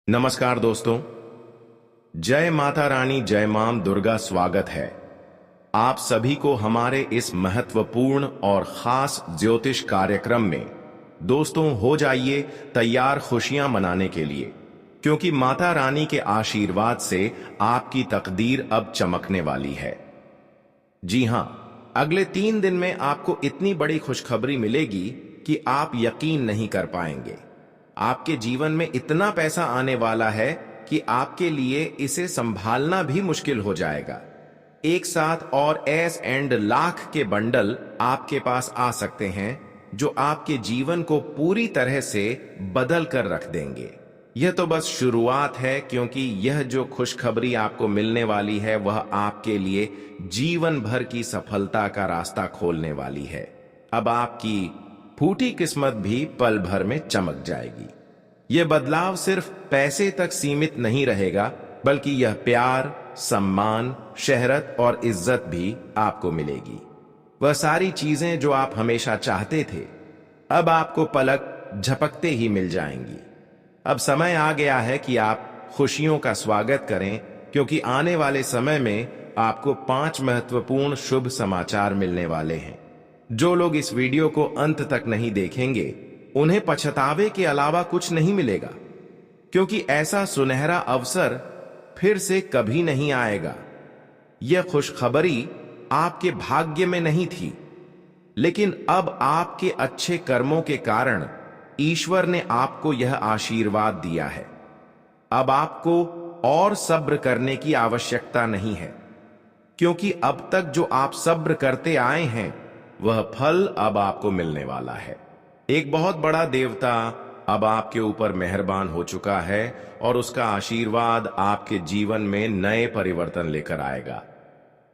नमस्कार दोस्तों। जय माता रानी, जय मां दुर्गा। स्वागत है आप सभी को हमारे इस महत्वपूर्ण और खास ज्योतिष कार्यक्रम में। दोस्तों, हो जाइए तैयार खुशियां मनाने के लिए, क्योंकि माता रानी के आशीर्वाद से आपकी तकदीर अब चमकने वाली है। जी हां, अगले 3 दिन में आपको इतनी बड़ी खुशखबरी मिलेगी कि आप यकीन नहीं कर पाएंगे। आपके जीवन में इतना पैसा आने वाला है कि आपके लिए इसे संभालना भी मुश्किल हो जाएगा। एक साथ और एस एंड लाख के बंडल आपके पास आ सकते हैं जो आपके जीवन को पूरी तरह से बदल कर रख देंगे। यह तो बस शुरुआत है, क्योंकि यह जो खुशखबरी आपको मिलने वाली है वह आपके लिए जीवन भर की सफलता का रास्ता खोलने वाली है। अब आपकी फूटी किस्मत भी पल भर में चमक जाएगी। यह बदलाव सिर्फ पैसे तक सीमित नहीं रहेगा, बल्कि यह प्यार, सम्मान, शहरत और इज्जत भी आपको मिलेगी। वह सारी चीजें जो आप हमेशा चाहते थे, अब आपको पलक झपकते ही मिल जाएंगी। अब समय आ गया है कि आप खुशियों का स्वागत करें, क्योंकि आने वाले समय में आपको 5 महत्वपूर्ण शुभ समाचार मिलने वाले हैं। जो लोग इस वीडियो को अंत तक नहीं देखेंगे, उन्हें पछतावे के अलावा कुछ नहीं मिलेगा, क्योंकि ऐसा सुनहरा अवसर फिर से कभी नहीं आएगा। यह खुशखबरी आपके भाग्य में नहीं थी, लेकिन अब आपके अच्छे कर्मों के कारण ईश्वर ने आपको यह आशीर्वाद दिया है। अब आपको और सब्र करने की आवश्यकता नहीं है, क्योंकि अब तक जो आप सब्र करते आए हैं वह फल अब आपको मिलने वाला है। एक बहुत बड़ा देवता अब आपके ऊपर मेहरबान हो चुका है और उसका आशीर्वाद आपके जीवन में नए परिवर्तन लेकर आएगा।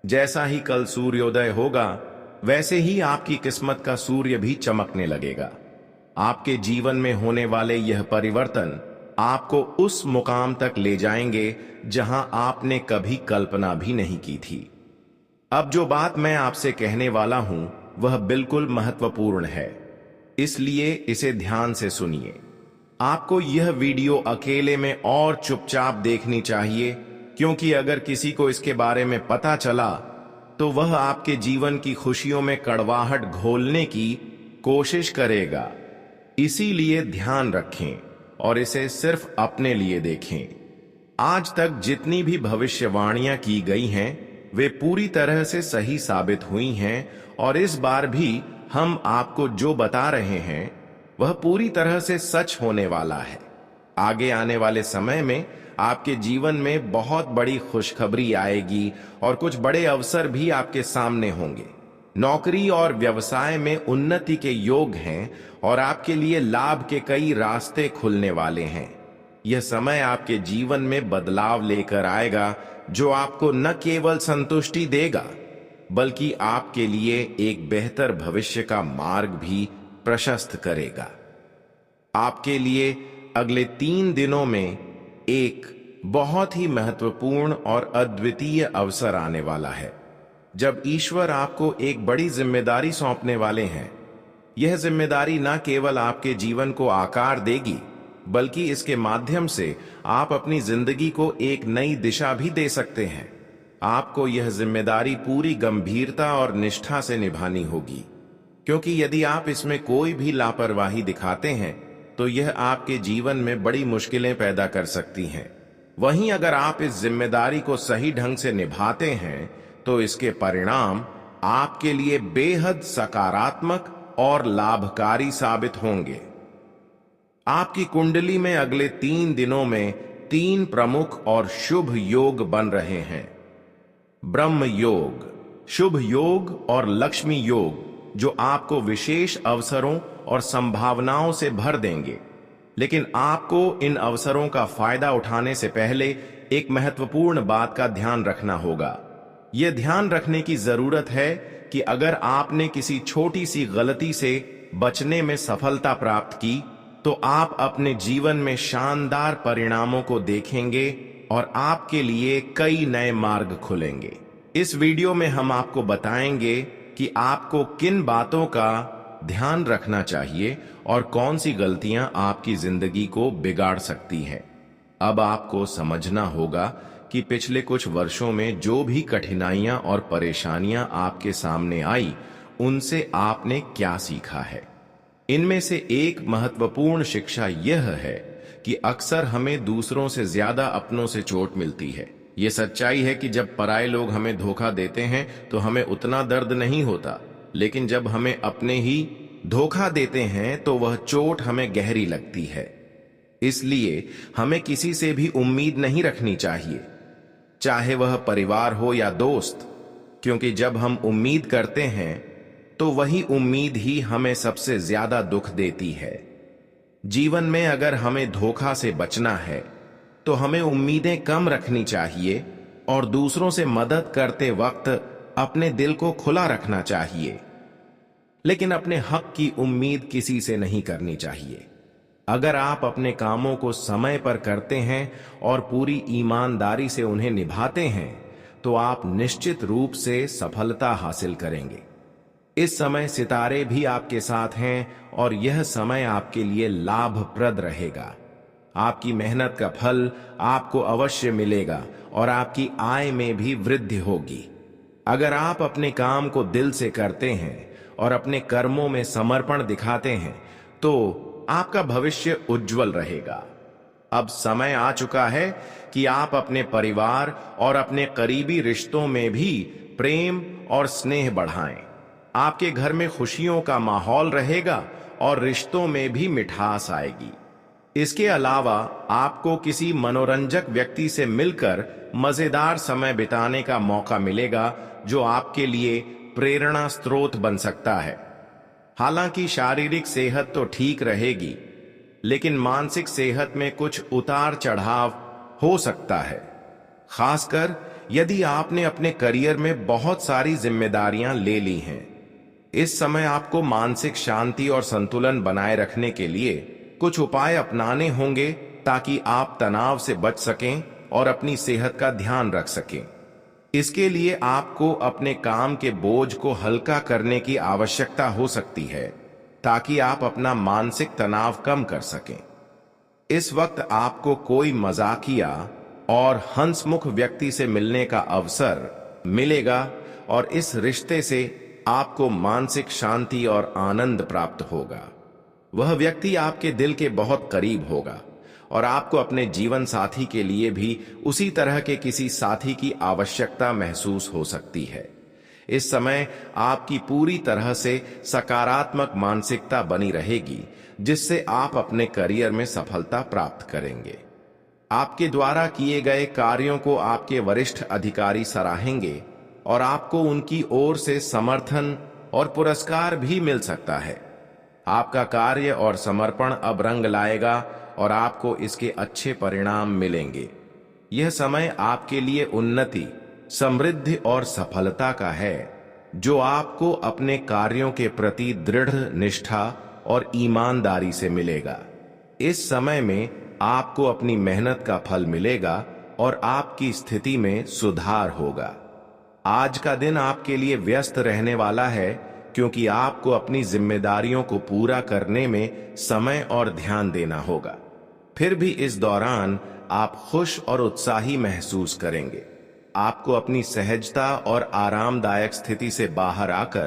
जैसा ही कल सूर्योदय होगा, वैसे ही आपकी किस्मत का सूर्य भी चमकने लगेगा। आपके जीवन में होने वाले यह परिवर्तन आपको उस मुकाम तक ले जाएंगे जहां आपने कभी कल्पना भी नहीं की थी। अब जो बात मैं आपसे कहने वाला हूं वह बिल्कुल महत्वपूर्ण है, इसलिए इसे ध्यान से सुनिए। आपको यह वीडियो अकेले में और चुपचाप देखनी चाहिए, क्योंकि अगर किसी को इसके बारे में पता चला तो वह आपके जीवन की खुशियों में कड़वाहट घोलने की कोशिश करेगा। इसीलिए ध्यान रखें और इसे सिर्फ अपने लिए देखें। आज तक जितनी भी भविष्यवाणियां की गई हैं, वे पूरी तरह से सही साबित हुई हैं, और इस बार भी हम आपको जो बता रहे हैं वह पूरी तरह से सच होने वाला है। आगे आने वाले समय में आपके जीवन में बहुत बड़ी खुशखबरी आएगी और कुछ बड़े अवसर भी आपके सामने होंगे। नौकरी और व्यवसाय में उन्नति के योग हैं और आपके लिए लाभ के कई रास्ते खुलने वाले हैं। यह समय आपके जीवन में बदलाव लेकर आएगा, जो आपको न केवल संतुष्टि देगा, बल्कि आपके लिए एक बेहतर भविष्य का मार्ग भी प्रशस्त करेगा। आपके लिए अगले 3 दिनों में एक बहुत ही महत्वपूर्ण और अद्वितीय अवसर आने वाला है, जब ईश्वर आपको एक बड़ी जिम्मेदारी सौंपने वाले हैं। यह जिम्मेदारी न केवल आपके जीवन को आकार देगी, बल्कि इसके माध्यम से आप अपनी जिंदगी को एक नई दिशा भी दे सकते हैं। आपको यह जिम्मेदारी पूरी गंभीरता और निष्ठा से निभानी होगी, क्योंकि यदि आप इसमें कोई भी लापरवाही दिखाते हैं तो यह आपके जीवन में बड़ी मुश्किलें पैदा कर सकती हैं। वहीं अगर आप इस जिम्मेदारी को सही ढंग से निभाते हैं तो इसके परिणाम आपके लिए बेहद सकारात्मक और लाभकारी साबित होंगे। आपकी कुंडली में अगले 3 दिनों में 3 प्रमुख और शुभ योग बन रहे हैं। ब्रह्म योग, शुभ योग और लक्ष्मी योग, जो आपको विशेष अवसरों और संभावनाओं से भर देंगे। लेकिन आपको इन अवसरों का फायदा उठाने से पहले एक महत्वपूर्ण बात का ध्यान रखना होगा। यह ध्यान रखने की जरूरत है कि अगर आपने किसी छोटी सी गलती से बचने में सफलता प्राप्त की, तो आप अपने जीवन में शानदार परिणामों को देखेंगे और आपके लिए कई नए मार्ग खुलेंगे। इस वीडियो में हम आपको बताएंगे कि आपको किन बातों का ध्यान रखना चाहिए और कौन सी गलतियां आपकी जिंदगी को बिगाड़ सकती हैं। अब आपको समझना होगा कि पिछले कुछ वर्षों में जो भी कठिनाइयां और परेशानियां आपके सामने आई, उनसे आपने क्या सीखा है। इनमें से एक महत्वपूर्ण शिक्षा यह है कि अक्सर हमें दूसरों से ज्यादा अपनों से चोट मिलती है। ये सच्चाई है कि जब पराये लोग हमें धोखा देते हैं तो हमें उतना दर्द नहीं होता, लेकिन जब हमें अपने ही धोखा देते हैं तो वह चोट हमें गहरी लगती है। इसलिए हमें किसी से भी उम्मीद नहीं रखनी चाहिए, चाहे वह परिवार हो या दोस्त, क्योंकि जब हम उम्मीद करते हैं तो वही उम्मीद ही हमें सबसे ज्यादा दुख देती है। जीवन में अगर हमें धोखा से बचना है तो हमें उम्मीदें कम रखनी चाहिए और दूसरों से मदद करते वक्त अपने दिल को खुला रखना चाहिए, लेकिन अपने हक की उम्मीद किसी से नहीं करनी चाहिए। अगर आप अपने कामों को समय पर करते हैं और पूरी ईमानदारी से उन्हें निभाते हैं तो आप निश्चित रूप से सफलता हासिल करेंगे। इस समय सितारे भी आपके साथ हैं और यह समय आपके लिए लाभप्रद रहेगा। आपकी मेहनत का फल आपको अवश्य मिलेगा और आपकी आय में भी वृद्धि होगी। अगर आप अपने काम को दिल से करते हैं और अपने कर्मों में समर्पण दिखाते हैं तो आपका भविष्य उज्जवल रहेगा। अब समय आ चुका है कि आप अपने परिवार और अपने करीबी रिश्तों में भी प्रेम और स्नेह बढ़ाएं। आपके घर में खुशियों का माहौल रहेगा और रिश्तों में भी मिठास आएगी। इसके अलावा आपको किसी मनोरंजक व्यक्ति से मिलकर मजेदार समय बिताने का मौका मिलेगा, जो आपके लिए प्रेरणा स्रोत बन सकता है। हालांकि शारीरिक सेहत तो ठीक रहेगी, लेकिन मानसिक सेहत में कुछ उतार चढ़ाव हो सकता है, खासकर यदि आपने अपने करियर में बहुत सारी जिम्मेदारियां ले ली हैं। इस समय आपको मानसिक शांति और संतुलन बनाए रखने के लिए कुछ उपाय अपनाने होंगे ताकि आप तनाव से बच सकें और अपनी सेहत का ध्यान रख सकें। इसके लिए आपको अपने काम के बोझ को हल्का करने की आवश्यकता हो सकती है ताकि आप अपना मानसिक तनाव कम कर सकें। इस वक्त आपको कोई मजाकिया और हंसमुख व्यक्ति से मिलने का अवसर मिलेगा और इस रिश्ते से आपको मानसिक शांति और आनंद प्राप्त होगा। वह व्यक्ति आपके दिल के बहुत करीब होगा और आपको अपने जीवन साथी के लिए भी उसी तरह के किसी साथी की आवश्यकता महसूस हो सकती है। इस समय आपकी पूरी तरह से सकारात्मक मानसिकता बनी रहेगी, जिससे आप अपने करियर में सफलता प्राप्त करेंगे। आपके द्वारा किए गए कार्यों को आपके वरिष्ठ अधिकारी सराहेंगे और आपको उनकी ओर से समर्थन और पुरस्कार भी मिल सकता है। आपका कार्य और समर्पण अब रंग लाएगा और आपको इसके अच्छे परिणाम मिलेंगे। यह समय आपके लिए उन्नति, समृद्धि और सफलता का है, जो आपको अपने कार्यों के प्रति दृढ़ निष्ठा और ईमानदारी से मिलेगा। इस समय में आपको अपनी मेहनत का फल मिलेगा और आपकी स्थिति में सुधार होगा। आज का दिन आपके लिए व्यस्त रहने वाला है, क्योंकि आपको अपनी जिम्मेदारियों को पूरा करने में समय और ध्यान देना होगा। फिर भी इस दौरान आप खुश और उत्साही महसूस करेंगे। आपको अपनी सहजता और आरामदायक स्थिति से बाहर आकर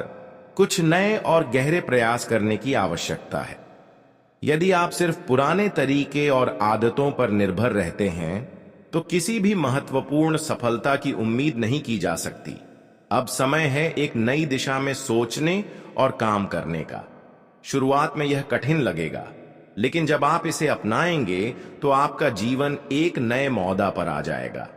कुछ नए और गहरे प्रयास करने की आवश्यकता है। यदि आप सिर्फ पुराने तरीके और आदतों पर निर्भर रहते हैं तो किसी भी महत्वपूर्ण सफलता की उम्मीद नहीं की जा सकती। अब समय है एक नई दिशा में सोचने और काम करने का। शुरुआत में यह कठिन लगेगा, लेकिन जब आप इसे अपनाएंगे तो आपका जीवन एक नए मौदा पर आ जाएगा।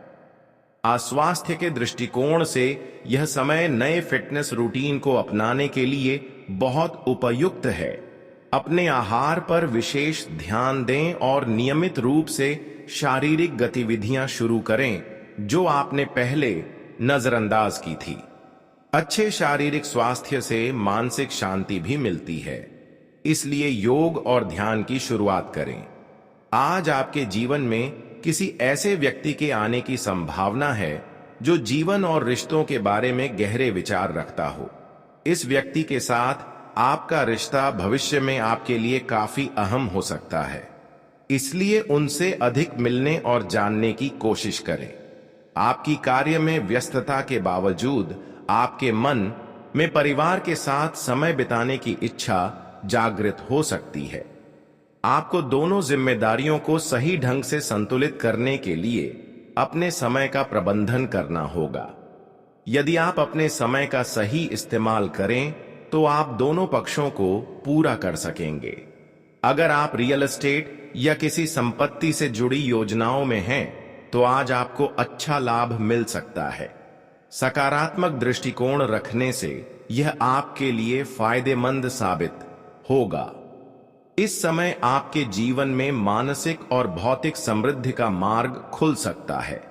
स्वास्थ्य के दृष्टिकोण से यह समय नए फिटनेस रूटीन को अपनाने के लिए बहुत उपयुक्त है। अपने आहार पर विशेष ध्यान दें और नियमित रूप से शारीरिक गतिविधियां शुरू करें जो आपने पहले नजरअंदाज की थी। अच्छे शारीरिक स्वास्थ्य से मानसिक शांति भी मिलती है, इसलिए योग और ध्यान की शुरुआत करें। आज आपके जीवन में किसी ऐसे व्यक्ति के आने की संभावना है जो जीवन और रिश्तों के बारे में गहरे विचार रखता हो। इस व्यक्ति के साथ आपका रिश्ता भविष्य में आपके लिए काफी अहम हो सकता है। इसलिए उनसे अधिक मिलने और जानने की कोशिश करें। आपकी कार्य में व्यस्तता के बावजूद आपके मन में परिवार के साथ समय बिताने की इच्छा जागृत हो सकती है। आपको दोनों जिम्मेदारियों को सही ढंग से संतुलित करने के लिए अपने समय का प्रबंधन करना होगा। यदि आप अपने समय का सही इस्तेमाल करें तो आप दोनों पक्षों को पूरा कर सकेंगे। अगर आप रियल एस्टेट या किसी संपत्ति से जुड़ी योजनाओं में हैं तो आज आपको अच्छा लाभ मिल सकता है। सकारात्मक दृष्टिकोण रखने से यह आपके लिए फायदेमंद साबित होगा। इस समय आपके जीवन में मानसिक और भौतिक समृद्धि का मार्ग खुल सकता है।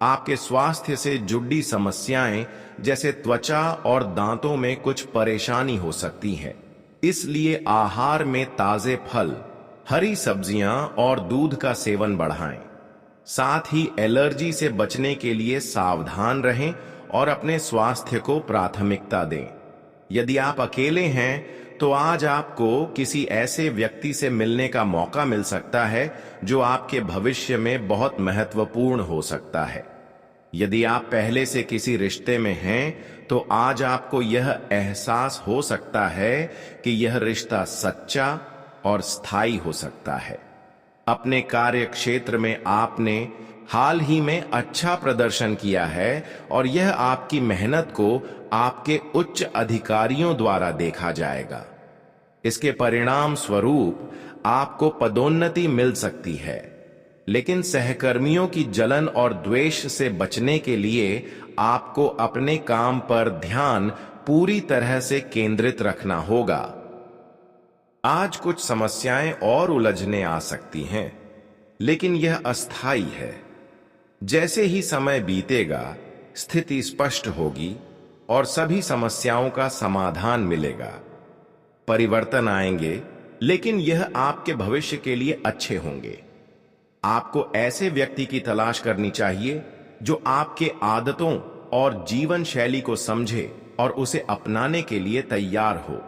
आपके स्वास्थ्य से जुड़ी समस्याएं जैसे त्वचा और दांतों में कुछ परेशानी हो सकती है, इसलिए आहार में ताजे फल, हरी सब्जियां और दूध का सेवन बढ़ाएं। साथ ही एलर्जी से बचने के लिए सावधान रहें और अपने स्वास्थ्य को प्राथमिकता दें। यदि आप अकेले हैं तो आज आपको किसी ऐसे व्यक्ति से मिलने का मौका मिल सकता है जो आपके भविष्य में बहुत महत्वपूर्ण हो सकता है। यदि आप पहले से किसी रिश्ते में हैं तो आज आपको यह एहसास हो सकता है कि यह रिश्ता सच्चा और स्थायी हो सकता है। अपने कार्य क्षेत्र में आपने हाल ही में अच्छा प्रदर्शन किया है और यह आपकी मेहनत को आपके उच्च अधिकारियों द्वारा देखा जाएगा। इसके परिणाम स्वरूप आपको पदोन्नति मिल सकती है, लेकिन सहकर्मियों की जलन और द्वेष से बचने के लिए आपको अपने काम पर ध्यान पूरी तरह से केंद्रित रखना होगा। आज कुछ समस्याएं और उलझने आ सकती हैं, लेकिन यह अस्थायी है। जैसे ही समय बीतेगा, स्थिति स्पष्ट होगी और सभी समस्याओं का समाधान मिलेगा। परिवर्तन आएंगे, लेकिन यह आपके भविष्य के लिए अच्छे होंगे। आपको ऐसे व्यक्ति की तलाश करनी चाहिए जो आपके आदतों और जीवन शैली को समझे और उसे अपनाने के लिए तैयार हो।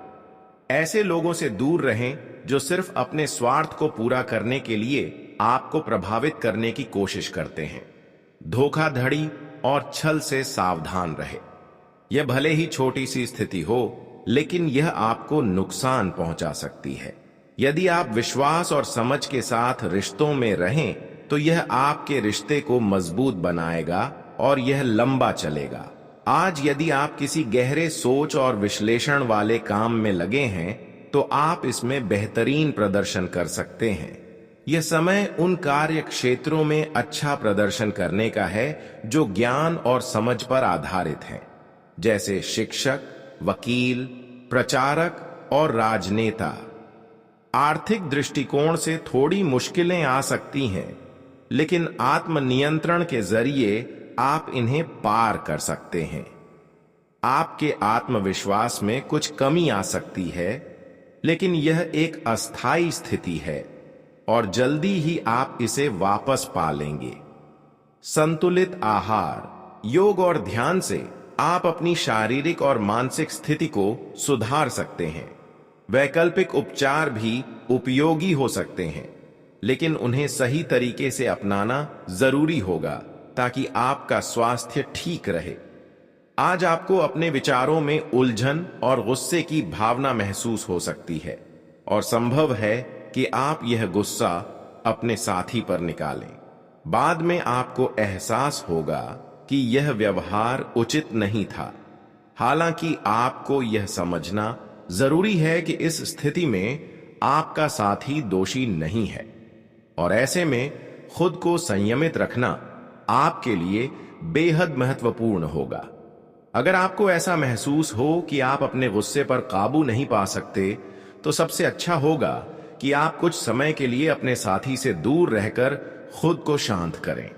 ऐसे लोगों से दूर रहें जो सिर्फ अपने स्वार्थ को पूरा करने के लिए आपको प्रभावित करने की कोशिश करते हैं। धोखाधड़ी और छल से सावधान रहे। यह भले ही छोटी सी स्थिति हो, लेकिन यह आपको नुकसान पहुंचा सकती है। यदि आप विश्वास और समझ के साथ रिश्तों में रहें तो यह आपके रिश्ते को मजबूत बनाएगा और यह लंबा चलेगा। आज यदि आप किसी गहरे सोच और विश्लेषण वाले काम में लगे हैं तो आप इसमें बेहतरीन प्रदर्शन कर सकते हैं। यह समय उन कार्य क्षेत्रों में अच्छा प्रदर्शन करने का है जो ज्ञान और समझ पर आधारित हैं, जैसे शिक्षक, वकील, प्रचारक और राजनेता। आर्थिक दृष्टिकोण से थोड़ी मुश्किलें आ सकती हैं, लेकिन आत्मनियंत्रण के जरिए आप इन्हें पार कर सकते हैं। आपके आत्मविश्वास में कुछ कमी आ सकती है, लेकिन यह एक अस्थायी स्थिति है और जल्दी ही आप इसे वापस पा लेंगे। संतुलित आहार, योग और ध्यान से आप अपनी शारीरिक और मानसिक स्थिति को सुधार सकते हैं। वैकल्पिक उपचार भी उपयोगी हो सकते हैं, लेकिन उन्हें सही तरीके से अपनाना जरूरी होगा ताकि आपका स्वास्थ्य ठीक रहे। आज आपको अपने विचारों में उलझन और गुस्से की भावना महसूस हो सकती है और संभव है कि आप यह गुस्सा अपने साथी पर निकालें। बाद में आपको एहसास होगा कि यह व्यवहार उचित नहीं था। हालांकि आपको यह समझना जरूरी है कि इस स्थिति में आपका साथी दोषी नहीं है और ऐसे में खुद को संयमित रखना आपके लिए बेहद महत्वपूर्ण होगा। अगर आपको ऐसा महसूस हो कि आप अपने गुस्से पर काबू नहीं पा सकते, तो सबसे अच्छा होगा कि आप कुछ समय के लिए अपने साथी से दूर रहकर खुद को शांत करें।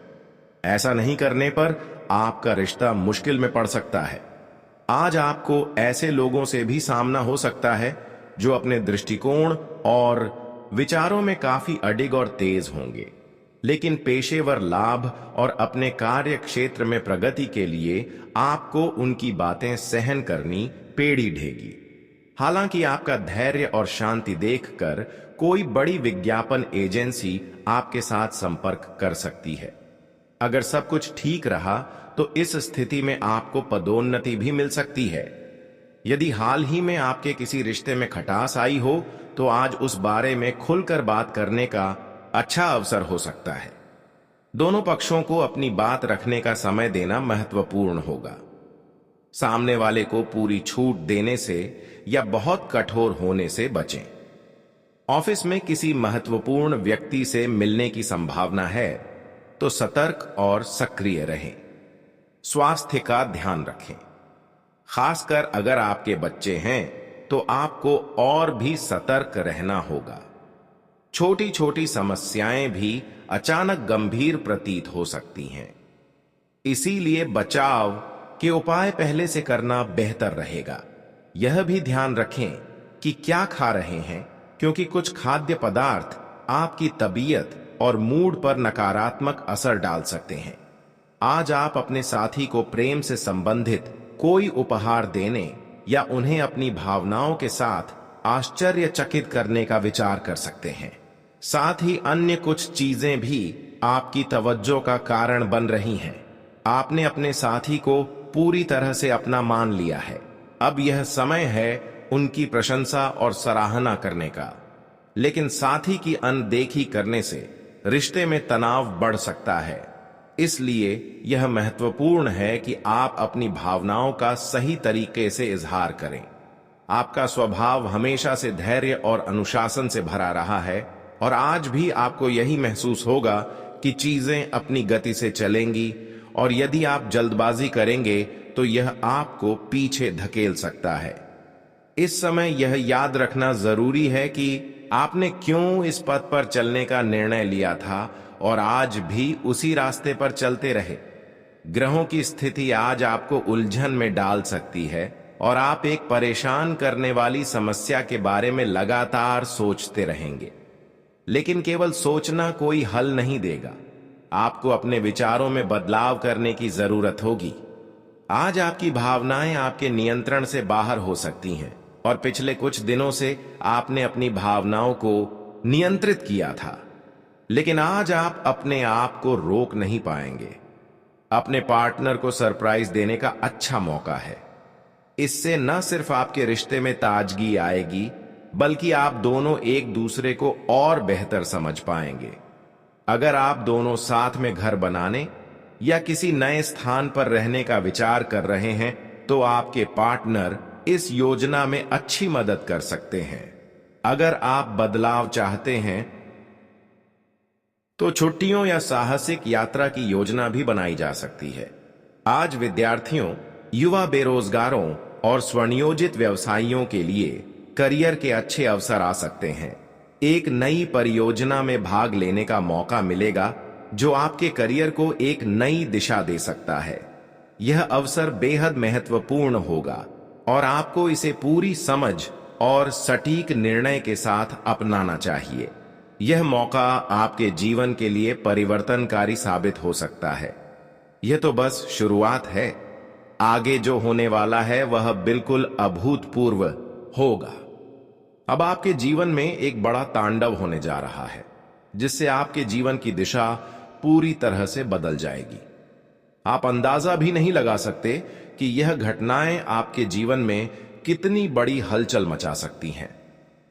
ऐसा नहीं करने पर आपका रिश्ता मुश्किल में पड़ सकता है। आज आपको ऐसे लोगों से भी सामना हो सकता है जो अपने दृष्टिकोण और विचारों में काफी अडिग और तेज होंगे, लेकिन पेशेवर लाभ और अपने कार्य क्षेत्र में प्रगति के लिए आपको उनकी बातें सहन करनी पेड़ी ढेगी। हालांकि आपका धैर्य और शांति देखकर कोई बड़ी विज्ञापन एजेंसी आपके साथ संपर्क कर सकती है। अगर सब कुछ ठीक रहा तो इस स्थिति में आपको पदोन्नति भी मिल सकती है। यदि हाल ही में आपके किसी रिश्ते में खटास आई हो तो आज उस बारे में खुलकर बात करने का अच्छा अवसर हो सकता है। दोनों पक्षों को अपनी बात रखने का समय देना महत्वपूर्ण होगा। सामने वाले को पूरी छूट देने से या बहुत कठोर होने से बचें। ऑफिस में किसी महत्वपूर्ण व्यक्ति से मिलने की संभावना है तो सतर्क और सक्रिय रहें। स्वास्थ्य का ध्यान रखें। खासकर अगर आपके बच्चे हैं तो आपको और भी सतर्क रहना होगा। छोटी छोटी समस्याएं भी अचानक गंभीर प्रतीत हो सकती हैं। इसीलिए बचाव के उपाय पहले से करना बेहतर रहेगा। यह भी ध्यान रखें कि क्या खा रहे हैं, क्योंकि कुछ खाद्य पदार्थ आपकी तबीयत और मूड पर नकारात्मक असर डाल सकते हैं। आज आप अपने साथी को प्रेम से संबंधित कोई उपहार देने या उन्हें अपनी भावनाओं के साथ आश्चर्यचकित करने का विचार कर सकते हैं। साथ ही अन्य कुछ चीजें भी आपकी तवज्जो का कारण बन रही हैं। आपने अपने साथी को पूरी तरह से अपना मान लिया है। अब यह समय है उनकी प्रशंसा और सराहना करने का। लेकिन साथी की अनदेखी करने से रिश्ते में तनाव बढ़ सकता है। इसलिए यह महत्वपूर्ण है कि आप अपनी भावनाओं का सही तरीके से इजहार करें। आपका स्वभाव हमेशा से धैर्य और अनुशासन से भरा रहा है और आज भी आपको यही महसूस होगा कि चीजें अपनी गति से चलेंगी, और यदि आप जल्दबाजी करेंगे तो यह आपको पीछे धकेल सकता है। इस समय यह याद रखना जरूरी है कि आपने क्यों इस पथ पर चलने का निर्णय लिया था और आज भी उसी रास्ते पर चलते रहे। ग्रहों की स्थिति आज आपको उलझन में डाल सकती है और आप एक परेशान करने वाली समस्या के बारे में लगातार सोचते रहेंगे। लेकिन केवल सोचना कोई हल नहीं देगा। आपको अपने विचारों में बदलाव करने की जरूरत होगी। आज आपकी भावनाएं आपके नियंत्रण से बाहर हो सकती हैं और पिछले कुछ दिनों से आपने अपनी भावनाओं को नियंत्रित किया था, लेकिन आज आप अपने आप को रोक नहीं पाएंगे। अपने पार्टनर को सरप्राइज देने का अच्छा मौका है। इससे न सिर्फ आपके रिश्ते में ताजगी आएगी, बल्कि आप दोनों एक दूसरे को और बेहतर समझ पाएंगे। अगर आप दोनों साथ में घर बनाने या किसी नए स्थान पर रहने का विचार कर रहे हैं तो आपके पार्टनर इस योजना में अच्छी मदद कर सकते हैं। अगर आप बदलाव चाहते हैं तो छुट्टियों या साहसिक यात्रा की योजना भी बनाई जा सकती है। आज विद्यार्थियों, युवा बेरोजगारों और स्वनियोजित व्यवसायियों के लिए करियर के अच्छे अवसर आ सकते हैं। एक नई परियोजना में भाग लेने का मौका मिलेगा जो आपके करियर को एक नई दिशा दे सकता है। यह अवसर बेहद महत्वपूर्ण होगा और आपको इसे पूरी समझ और सटीक निर्णय के साथ अपनाना चाहिए। यह मौका आपके जीवन के लिए परिवर्तनकारी साबित हो सकता है। यह तो बस शुरुआत है। आगे जो होने वाला है वह बिल्कुल अभूतपूर्व होगा। अब आपके जीवन में एक बड़ा तांडव होने जा रहा है, जिससे आपके जीवन की दिशा पूरी तरह से बदल जाएगी। आप अंदाजा भी नहीं लगा सकते कि यह घटनाएं आपके जीवन में कितनी बड़ी हलचल मचा सकती हैं।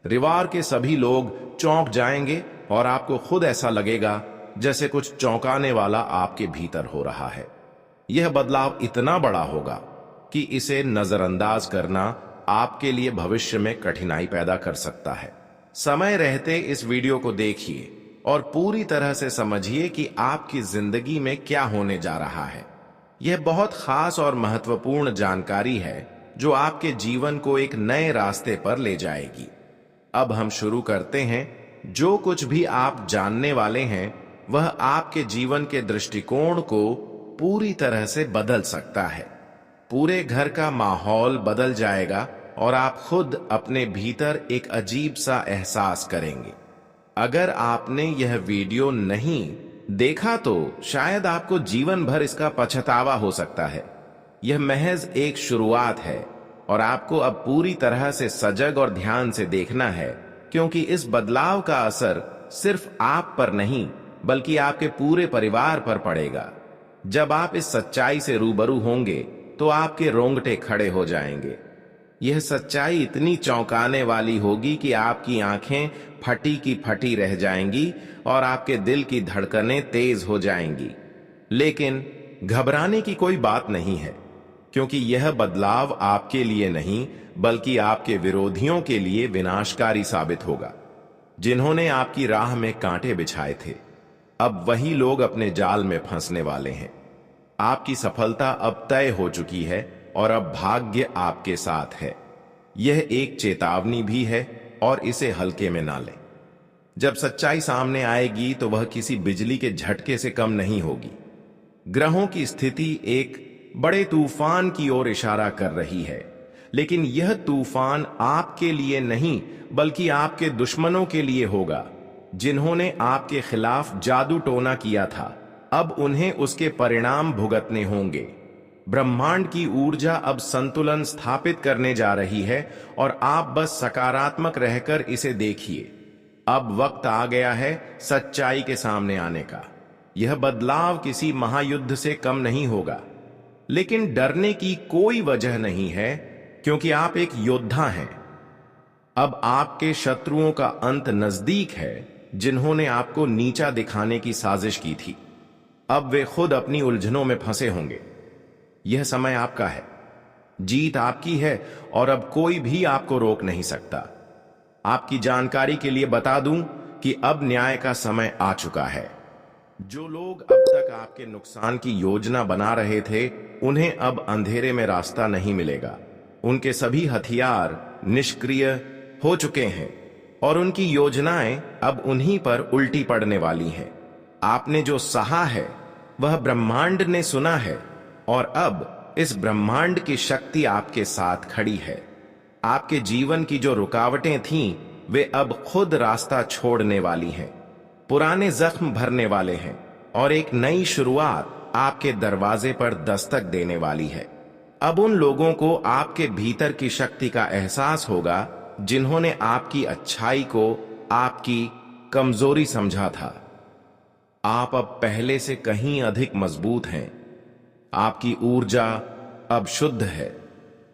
परिवार के सभी लोग चौंक जाएंगे और आपको खुद ऐसा लगेगा जैसे कुछ चौंकाने वाला आपके भीतर हो रहा है। यह बदलाव इतना बड़ा होगा कि इसे नजरअंदाज करना आपके लिए भविष्य में कठिनाई पैदा कर सकता है। समय रहते इस वीडियो को देखिए और पूरी तरह से समझिए कि आपकी जिंदगी में क्या होने जा रहा है। यह बहुत खास और महत्वपूर्ण जानकारी है जो आपके जीवन को एक नए रास्ते पर ले जाएगी। अब हम शुरू करते हैं। जो कुछ भी आप जानने वाले हैं वह आपके जीवन के दृष्टिकोण को पूरी तरह से बदल सकता है। पूरे घर का माहौल बदल जाएगा और आप खुद अपने भीतर एक अजीब सा एहसास करेंगे। अगर आपने यह वीडियो नहीं देखा तो शायद आपको जीवन भर इसका पछतावा हो सकता है। यह महज एक शुरुआत है और आपको अब पूरी तरह से सजग और ध्यान से देखना है क्योंकि इस बदलाव का असर सिर्फ आप पर नहीं बल्कि आपके पूरे परिवार पर पड़ेगा। जब आप इस सच्चाई से रूबरू होंगे तो आपके रोंगटे खड़े हो जाएंगे। यह सच्चाई इतनी चौंकाने वाली होगी कि आपकी आंखें फटी की फटी रह जाएंगी और आपके दिल की धड़कनें तेज हो जाएंगी। लेकिन घबराने की कोई बात नहीं है, क्योंकि यह बदलाव आपके लिए नहीं बल्कि आपके विरोधियों के लिए विनाशकारी साबित होगा। जिन्होंने आपकी राह में कांटे बिछाए थे, अब वही लोग अपने जाल में फंसने वाले हैं। आपकी सफलता अब तय हो चुकी है और अब भाग्य आपके साथ है। यह एक चेतावनी भी है और इसे हल्के में ना लें। जब सच्चाई सामने आएगी तो वह किसी बिजली के झटके से कम नहीं होगी। ग्रहों की स्थिति एक बड़े तूफान की ओर इशारा कर रही है, लेकिन यह तूफान आपके लिए नहीं बल्कि आपके दुश्मनों के लिए होगा। जिन्होंने आपके खिलाफ जादू टोना किया था, अब उन्हें उसके परिणाम भुगतने होंगे। ब्रह्मांड की ऊर्जा अब संतुलन स्थापित करने जा रही है और आप बस सकारात्मक रहकर इसे देखिए। अब वक्त आ गया है सच्चाई के सामने आने का। यह बदलाव किसी महायुद्ध से कम नहीं होगा, लेकिन डरने की कोई वजह नहीं है, क्योंकि आप एक योद्धा हैं। अब आपके शत्रुओं का अंत नजदीक है, जिन्होंने आपको नीचा दिखाने की साजिश की थी। अब वे खुद अपनी उलझनों में फंसे होंगे। यह समय आपका है, जीत आपकी है और अब कोई भी आपको रोक नहीं सकता। आपकी जानकारी के लिए बता दूं कि अब न्याय का समय आ चुका है। जो लोग अब तक आपके नुकसान की योजना बना रहे थे, उन्हें अब अंधेरे में रास्ता नहीं मिलेगा। उनके सभी हथियार निष्क्रिय हो चुके हैं और उनकी योजनाएं अब उन्हीं पर उल्टी पड़ने वाली हैं। आपने जो सहा है वह ब्रह्मांड ने सुना है और अब इस ब्रह्मांड की शक्ति आपके साथ खड़ी है। आपके जीवन की जो रुकावटें थीं, वे अब खुद रास्ता छोड़ने वाली हैं। पुराने जख्म भरने वाले हैं और एक नई शुरुआत आपके दरवाजे पर दस्तक देने वाली है। अब उन लोगों को आपके भीतर की शक्ति का एहसास होगा, जिन्होंने आपकी अच्छाई को आपकी कमजोरी समझा था। आप अब पहले से कहीं अधिक मजबूत हैं। आपकी ऊर्जा अब शुद्ध है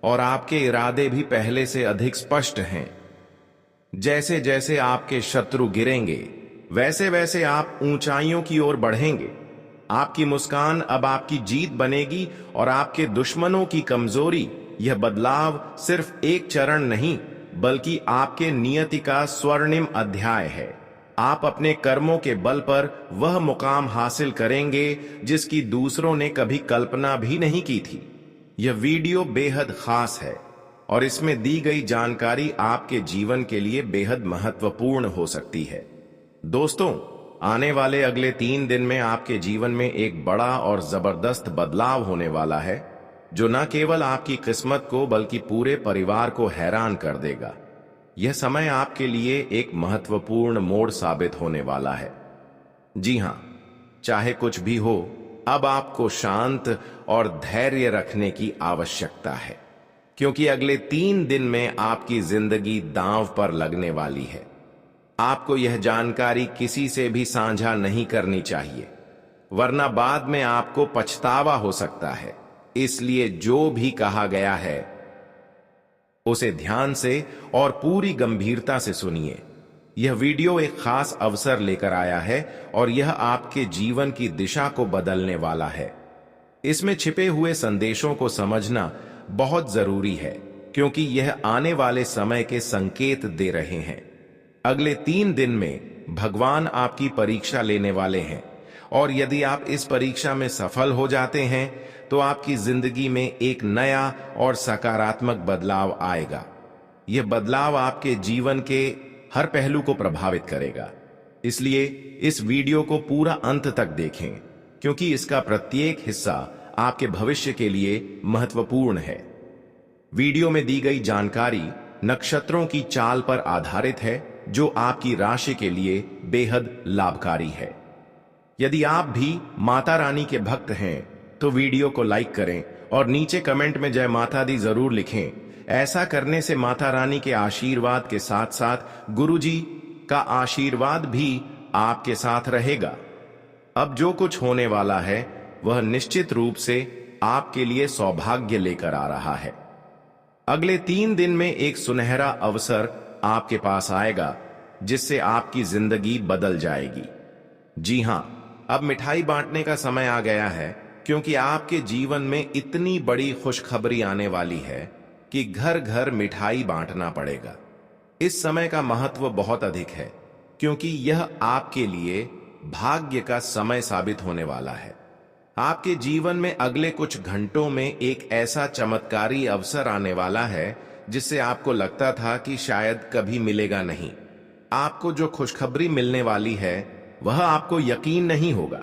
और आपके इरादे भी पहले से अधिक स्पष्ट हैं। जैसे जैसे आपके शत्रु गिरेंगे, वैसे वैसे आप ऊंचाइयों की ओर बढ़ेंगे। आपकी मुस्कान अब आपकी जीत बनेगी और आपके दुश्मनों की कमजोरी। यह बदलाव सिर्फ एक चरण नहीं बल्कि आपके नियति का स्वर्णिम अध्याय है। आप अपने कर्मों के बल पर वह मुकाम हासिल करेंगे जिसकी दूसरों ने कभी कल्पना भी नहीं की थी। यह वीडियो बेहद खास है और इसमें दी गई जानकारी आपके जीवन के लिए बेहद महत्वपूर्ण हो सकती है। दोस्तों, आने वाले अगले 3 दिन में आपके जीवन में एक बड़ा और जबरदस्त बदलाव होने वाला है, जो न केवल आपकी किस्मत को बल्कि पूरे परिवार को हैरान कर देगा। यह समय आपके लिए एक महत्वपूर्ण मोड़ साबित होने वाला है। जी हां, चाहे कुछ भी हो, अब आपको शांत और धैर्य रखने की आवश्यकता है, क्योंकि अगले 3 दिन में आपकी जिंदगी दांव पर लगने वाली है। आपको यह जानकारी किसी से भी साझा नहीं करनी चाहिए, वरना बाद में आपको पछतावा हो सकता है। इसलिए जो भी कहा गया है उसे ध्यान से और पूरी गंभीरता से सुनिए। यह वीडियो एक खास अवसर लेकर आया है और यह आपके जीवन की दिशा को बदलने वाला है। इसमें छिपे हुए संदेशों को समझना बहुत जरूरी है, क्योंकि यह आने वाले समय के संकेत दे रहे हैं। अगले 3 दिन में भगवान आपकी परीक्षा लेने वाले हैं और यदि आप इस परीक्षा में सफल हो जाते हैं तो आपकी जिंदगी में एक नया और सकारात्मक बदलाव आएगा। यह बदलाव आपके जीवन के हर पहलू को प्रभावित करेगा। इसलिए इस वीडियो को पूरा अंत तक देखें, क्योंकि इसका प्रत्येक हिस्सा आपके भविष्य के लिए महत्वपूर्ण है। वीडियो में दी गई जानकारी नक्षत्रों की चाल पर आधारित है, जो आपकी राशि के लिए बेहद लाभकारी है। यदि आप भी माता रानी के भक्त हैं तो वीडियो को लाइक करें और नीचे कमेंट में जय माता दी जरूर लिखें। ऐसा करने से माता रानी के आशीर्वाद के साथ साथ गुरुजी का आशीर्वाद भी आपके साथ रहेगा। अब जो कुछ होने वाला है वह निश्चित रूप से आपके लिए सौभाग्य लेकर आ रहा है। अगले 3 दिन में एक सुनहरा अवसर आपके पास आएगा जिससे आपकी जिंदगी बदल जाएगी। जी हां, अब मिठाई बांटने का समय आ गया है, क्योंकि आपके जीवन में इतनी बड़ी खुशखबरी आने वाली है कि घर घर मिठाई बांटना पड़ेगा। इस समय का महत्व बहुत अधिक है, क्योंकि यह आपके लिए भाग्य का समय साबित होने वाला है। आपके जीवन में अगले कुछ घंटों में एक ऐसा चमत्कारी अवसर आने वाला है जिससे आपको लगता था कि शायद कभी मिलेगा नहीं। आपको जो खुशखबरी मिलने वाली है वह आपको यकीन नहीं होगा।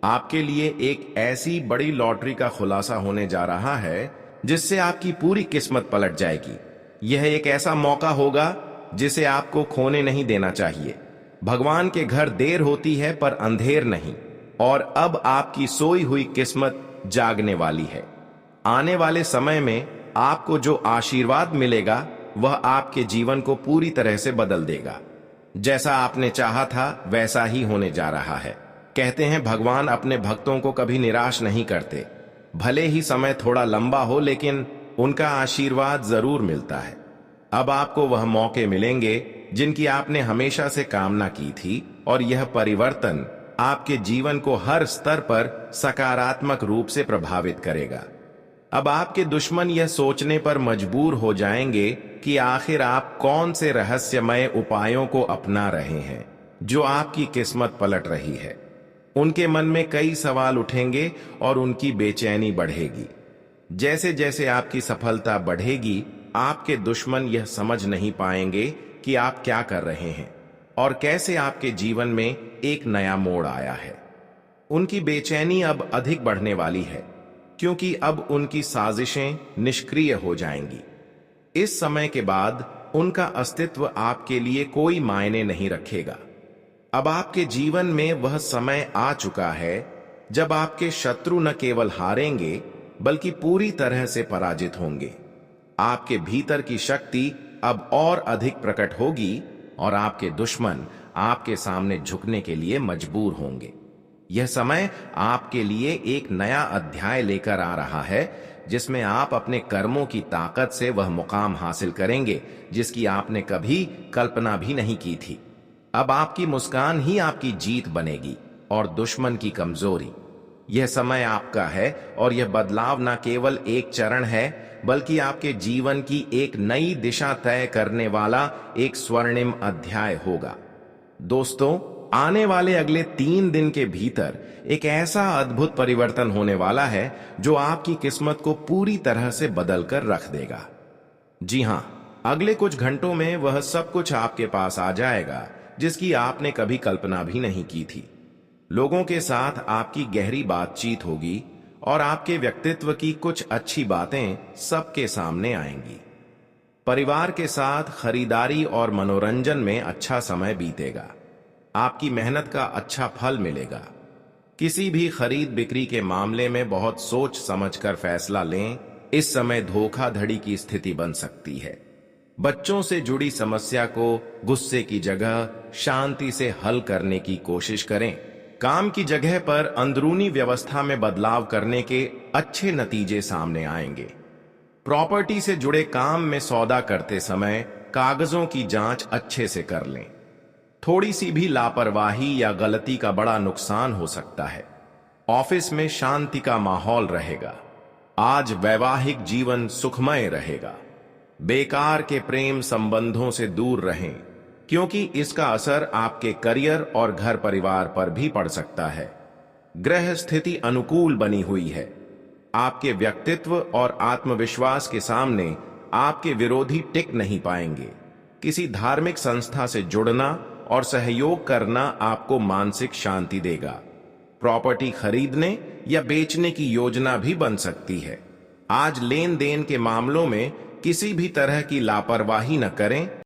आपके लिए एक ऐसी बड़ी लॉटरी का खुलासा होने जा रहा है जिससे आपकी पूरी किस्मत पलट जाएगी। यह एक ऐसा मौका होगा जिसे आपको खोने नहीं देना चाहिए। भगवान के घर देर होती है पर अंधेर नहीं, और अब आपकी सोई हुई किस्मत जागने वाली है। आने वाले समय में आपको जो आशीर्वाद मिलेगा वह आपके जीवन को पूरी तरह से बदल देगा। जैसा आपने चाहा था वैसा ही होने जा रहा है। कहते हैं भगवान अपने भक्तों को कभी निराश नहीं करते। भले ही समय थोड़ा लंबा हो, लेकिन उनका आशीर्वाद जरूर मिलता है। अब आपको वह मौके मिलेंगे जिनकी आपने हमेशा से कामना की थी, और यह परिवर्तन आपके जीवन को हर स्तर पर सकारात्मक रूप से प्रभावित करेगा। अब आपके दुश्मन यह सोचने पर मजबूर हो जाएंगे कि आखिर आप कौन से रहस्यमय उपायों को अपना रहे हैं जो आपकी किस्मत पलट रही है। उनके मन में कई सवाल उठेंगे और उनकी बेचैनी बढ़ेगी। जैसे जैसे आपकी सफलता बढ़ेगी, आपके दुश्मन यह समझ नहीं पाएंगे कि आप क्या कर रहे हैं और कैसे आपके जीवन में एक नया मोड़ आया है। उनकी बेचैनी अब अधिक बढ़ने वाली है, क्योंकि अब उनकी साजिशें निष्क्रिय हो जाएंगी। इस समय के बाद उनका अस्तित्व आपके लिए कोई मायने नहीं रखेगा। अब आपके जीवन में वह समय आ चुका है जब आपके शत्रु न केवल हारेंगे बल्कि पूरी तरह से पराजित होंगे। आपके भीतर की शक्ति अब और अधिक प्रकट होगी और आपके दुश्मन आपके सामने झुकने के लिए मजबूर होंगे। यह समय आपके लिए एक नया अध्याय लेकर आ रहा है, जिसमें आप अपने कर्मों की ताकत से वह मुकाम हासिल करेंगे जिसकी आपने कभी कल्पना भी नहीं की थी। अब आपकी मुस्कान ही आपकी जीत बनेगी और दुश्मन की कमजोरी। यह समय आपका है, और यह बदलाव न केवल एक चरण है बल्कि आपके जीवन की एक नई दिशा तय करने वाला एक स्वर्णिम अध्याय होगा। दोस्तों, आने वाले अगले 3 दिन के भीतर एक ऐसा अद्भुत परिवर्तन होने वाला है जो आपकी किस्मत को पूरी तरह से बदल कर रख देगा। जी हां, अगले कुछ घंटों में वह सब कुछ आपके पास आ जाएगा जिसकी आपने कभी कल्पना भी नहीं की थी। लोगों के साथ आपकी गहरी बातचीत होगी और आपके व्यक्तित्व की कुछ अच्छी बातें सबके सामने आएंगी। परिवार के साथ खरीदारी और मनोरंजन में अच्छा समय बीतेगा। आपकी मेहनत का अच्छा फल मिलेगा। किसी भी खरीद बिक्री के मामले में बहुत सोच समझकर फैसला लें। इस समय धोखाधड़ी की स्थिति बन सकती है। बच्चों से जुड़ी समस्या को गुस्से की जगह शांति से हल करने की कोशिश करें। काम की जगह पर अंदरूनी व्यवस्था में बदलाव करने के अच्छे नतीजे सामने आएंगे। प्रॉपर्टी से जुड़े काम में सौदा करते समय कागजों की जांच अच्छे से कर लें। थोड़ी सी भी लापरवाही या गलती का बड़ा नुकसान हो सकता है। ऑफिस में शांति का माहौल रहेगा। आज वैवाहिक जीवन सुखमय रहेगा। बेकार के प्रेम संबंधों से दूर रहें, क्योंकि इसका असर आपके करियर और घर परिवार पर भी पड़ सकता है। ग्रह स्थिति अनुकूल बनी हुई है। आपके व्यक्तित्व और आत्मविश्वास के सामने आपके विरोधी टिक नहीं पाएंगे। किसी धार्मिक संस्था से जुड़ना और सहयोग करना आपको मानसिक शांति देगा। प्रॉपर्टी खरीदने या बेचने की योजना भी बन सकती है। आज लेन देन के मामलों में किसी भी तरह की लापरवाही न करें।